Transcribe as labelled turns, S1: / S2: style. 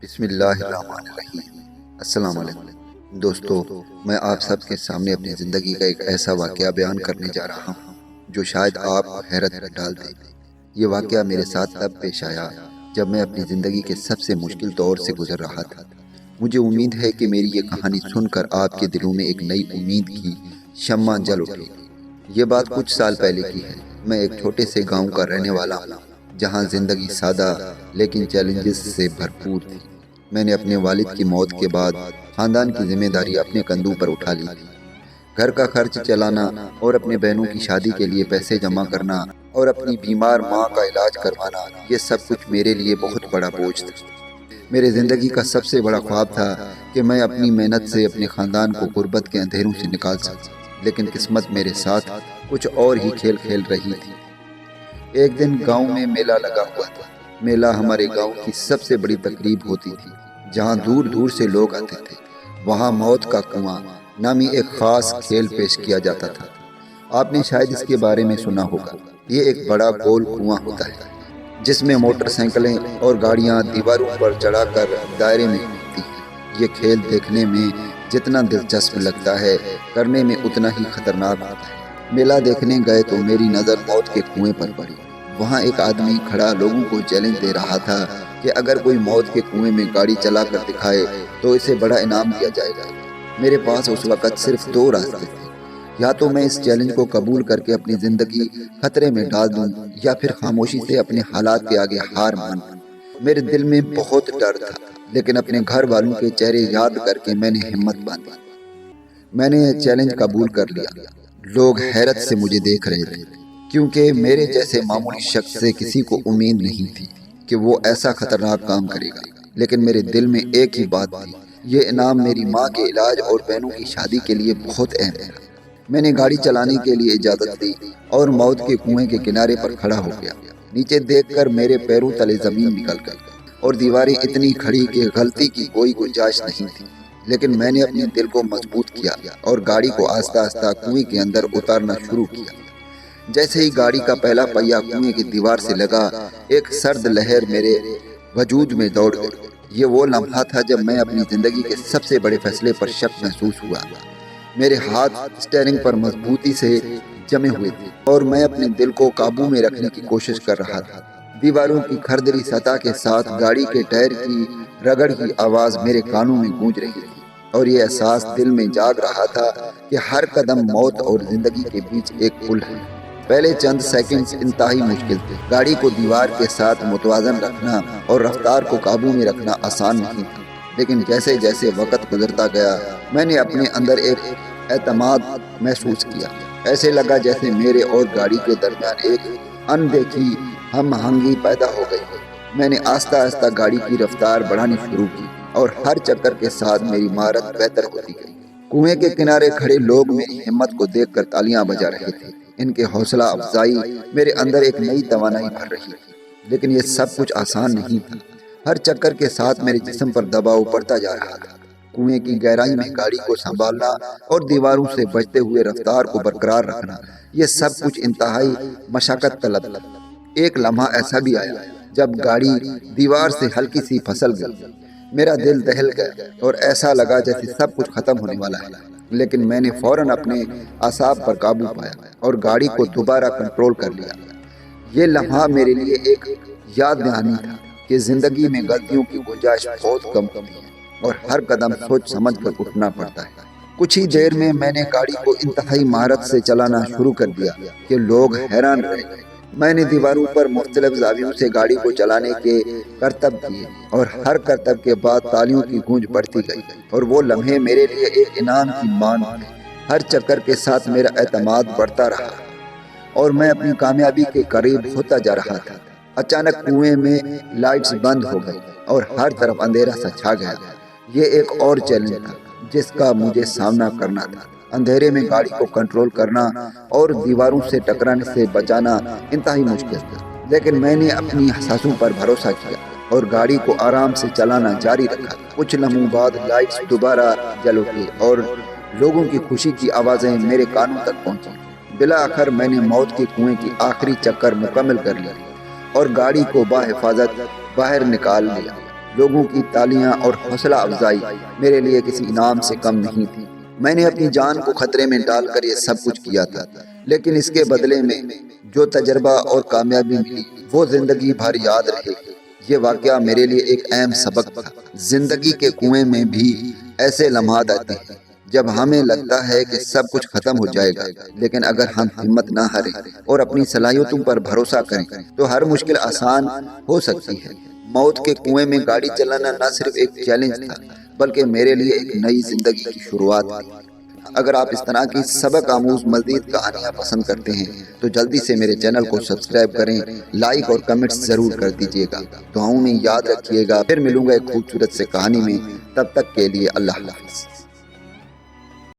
S1: بسم اللہ الرحمن الرحیم۔ السلام علیکم دوستو، میں آپ سب کے سامنے اپنی زندگی کا ایک ایسا واقعہ بیان کرنے جا رہا ہوں جو شاید آپ کو حیرت میں ڈال دے۔ یہ واقعہ میرے ساتھ تب پیش آیا جب میں اپنی زندگی کے سب سے مشکل دور سے گزر رہا تھا۔ مجھے امید ہے کہ میری یہ کہانی سن کر آپ کے دلوں میں ایک نئی امید کی شمع جل اٹھے گی۔ یہ بات کچھ سال پہلے کی ہے۔ میں ایک چھوٹے سے گاؤں کا رہنے والا ہوں جہاں زندگی سادہ لیکن چیلنجز سے بھرپور تھی۔ میں نے اپنے والد کی موت کے بعد خاندان کی ذمہ داری اپنے کندھوں پر اٹھا لی تھی۔ گھر کا خرچ چلانا اور اپنے بہنوں کی شادی کے لیے پیسے جمع کرنا اور اپنی بیمار ماں کا علاج کروانا، یہ سب کچھ میرے لیے بہت بڑا بوجھ تھا۔ میرے زندگی کا سب سے بڑا خواب تھا کہ میں اپنی محنت سے اپنے خاندان کو غربت کے اندھیروں سے نکال سکتا، لیکن قسمت میرے ساتھ کچھ اور ہی کھیل کھیل رہی تھی۔ ایک دن گاؤں میں میلہ لگا ہوا تھا۔ میلہ ہمارے گاؤں کی سب سے بڑی تقریب ہوتی تھی، جہاں دور دور سے لوگ آتے تھے۔ وہاں موت کا کنواں نامی ایک خاص کھیل پیش کیا جاتا تھا۔ آپ نے شاید اس کے بارے میں سنا ہوگا۔ یہ ایک بڑا گول کنواں ہوتا ہے جس میں موٹر سائیکلیں اور گاڑیاں دیواروں پر چڑھا کر دائرے میں گھومتی ہیں۔ یہ کھیل دیکھنے میں جتنا دلچسپ لگتا ہے، کرنے میں اتنا ہی خطرناک ہوتا ہے۔ میلہ دیکھنے گئے تو میری نظر موت کے کنویں پر پڑی۔ وہاں ایک آدمی کھڑا لوگوں کو چیلنج دے رہا تھا کہ اگر کوئی موت کے کنویں میں گاڑی چلا کر دکھائے تو اسے بڑا انعام دیا جائے گا۔ میرے پاس اس وقت صرف دو راستے تھے، یا تو میں اس چیلنج کو قبول کر کے اپنی زندگی خطرے میں ڈال دوں یا پھر خاموشی سے اپنے حالات کے آگے ہار مان لوں۔ میرے دل میں بہت ڈر تھا، لیکن اپنے گھر والوں کے چہرے یاد کر کے میں نے ہمت باندھی۔ میں نے یہ چیلنج قبول کر لیا۔ لوگ حیرت سے مجھے دیکھ رہے تھے، کیونکہ میرے جیسے معمولی شخص سے کسی کو امید نہیں تھی کہ وہ ایسا خطرناک کام کرے گا۔ لیکن میرے دل میں ایک ہی بات تھی، یہ انعام میری ماں کے علاج اور بہنوں کی شادی کے لیے بہت اہم ہے۔ میں نے گاڑی چلانے کے لیے اجازت دی اور موت کے کنویں کے کنارے پر کھڑا ہو گیا۔ نیچے دیکھ کر میرے پیروں تلے زمین نکل گئی اور دیواریں اتنی کھڑی کہ غلطی کی کوئی گنجائش نہیں تھی۔ لیکن میں نے اپنے دل کو مضبوط کیا اور گاڑی کو آہستہ آہستہ کنویں کے اندر اتارنا شروع کیا۔ جیسے ہی گاڑی کا پہلا پہیہ کنویں کی دیوار سے لگا، ایک سرد لہر میرے وجود میں دوڑ گئی۔ یہ وہ لمحہ تھا جب میں اپنی زندگی کے سب سے بڑے فیصلے پر شک محسوس ہوا۔ میرے ہاتھ اسٹیئرنگ پر مضبوطی سے جمے ہوئے تھے اور میں اپنے دل کو قابو میں رکھنے کی کوشش کر رہا تھا۔ دیواروں کی کھردری سطح کے ساتھ گاڑی کے ٹائر کی رگڑ کی آواز میرے کانوں میں گونج رہی تھی، اور یہ احساس دل میں جاگ رہا تھا کہ ہر قدم موت اور زندگی کے بیچ ایک پل ہے۔ پہلے چند سیکنڈز انتہائی مشکل تھے۔ گاڑی کو دیوار کے ساتھ متوازن رکھنا اور رفتار کو قابو میں رکھنا آسان نہیں تھا، لیکن جیسے جیسے وقت گزرتا گیا میں نے اپنے اندر ایک اعتماد محسوس کیا۔ ایسے لگا جیسے میرے اور گاڑی کے درمیان ایک اندیکھی ہم آہنگی پیدا ہو گئی۔ میں نے آہستہ آہستہ گاڑی کی رفتار بڑھانی شروع کی اور ہر چکر کے ساتھ میری مہارت بہتر ہوتی گئی۔ کنویں کے کنارے کھڑے لوگ میری ہمت کو دیکھ کر تالیاں بجا رہے تھے۔ ان کے حوصلہ افزائی میرے اندر ایک نئی توانائی بھر رہی تھی۔ لیکن یہ سب کچھ آسان نہیں تھا۔ ہر چکر کے ساتھ میرے جسم پر دباؤ بڑھتا جا رہا تھا۔ کنویں کی گہرائی میں گاڑی کو سنبھالنا اور دیواروں سے بچتے ہوئے رفتار کو برقرار رکھنا، یہ سب کچھ انتہائی مشقت طلب تھا۔ ایک لمحہ ایسا بھی آیا جب گاڑی دیوار سے ہلکی سی پھسل گئی۔ میرا دل دہل گیا اور ایسا لگا جیسے سب کچھ ختم ہونے والا ہے، لیکن میں نے فوراً اپنے اعصاب پر قابو پایا اور گاڑی کو دوبارہ کنٹرول کر لیا۔ یہ لمحہ میرے لیے ایک یاد دہانی تھا کہ زندگی میں غلطیوں کی گنجائش بہت کم ہوتی ہے اور ہر قدم سوچ سمجھ کر اٹھنا پڑتا ہے۔ کچھ ہی دیر میں میں نے گاڑی کو انتہائی مہارت سے چلانا شروع کر دیا کہ لوگ حیران رہ گئے۔ میں نے دیواروں پر مختلف زاویوں سے گاڑی کو چلانے کے کرتب کیے اور ہر کرتب کے بعد تالیوں کی گونج بڑھتی گئی اور وہ لمحے میرے لیے ایک انعام کی مان تھے۔ ہر چکر کے ساتھ میرا اعتماد بڑھتا رہا اور میں اپنی کامیابی کے قریب ہوتا جا رہا تھا۔ اچانک کنویں میں لائٹس بند ہو گئی اور ہر طرف اندھیرا سا چھا گیا۔ یہ ایک اور چیلنج تھا جس کا مجھے سامنا کرنا تھا۔ اندھیرے میں گاڑی کو کنٹرول کرنا اور دیواروں سے ٹکرانے سے بچانا انتہائی مشکل تھا، لیکن میں نے اپنی احساسوں پر بھروسہ کیا اور گاڑی کو آرام سے چلانا جاری رکھا۔ کچھ لمحوں بعد لائٹس دوبارہ جل اٹھی اور لوگوں کی خوشی کی آوازیں میرے کانوں تک پہنچی۔ بالآخر میں نے موت کے کنویں کی آخری چکر مکمل کر لی اور گاڑی کو بحفاظت باہر نکال لیا۔ لوگوں کی تالیاں اور حوصلہ افزائی میرے لیے کسی انعام سے کم نہیں تھی۔ میں نے اپنی جان کو خطرے میں ڈال کر یہ سب کچھ کیا تھا، لیکن اس کے بدلے میں جو تجربہ اور کامیابی ملی وہ زندگی بھر یاد رہے گی۔ یہ واقعہ میرے لیے ایک اہم سبق تھا۔ زندگی کے کنویں میں بھی ایسے لمحات آتے ہیں جب ہمیں لگتا ہے کہ سب کچھ ختم ہو جائے گا، لیکن اگر ہم ہمت نہ ہاریں اور اپنی صلاحیتوں پر بھروسہ کریں تو ہر مشکل آسان ہو سکتی ہے۔ موت کے کنویں میں گاڑی چلانا نہ صرف ایک چیلنج تھا بلکہ میرے لیے ایک نئی زندگی کی شروعات تھی۔ اگر آپ اس طرح کی سبق آموز مزید کہانیاں پسند کرتے ہیں تو جلدی سے میرے چینل کو سبسکرائب کریں، لائک اور کمنٹس ضرور کر دیجیے گا۔ دعاؤں میں یاد رکھیے گا۔ پھر ملوں گا ایک خوبصورت سے کہانی میں، تب تک کے لیے اللہ حافظ۔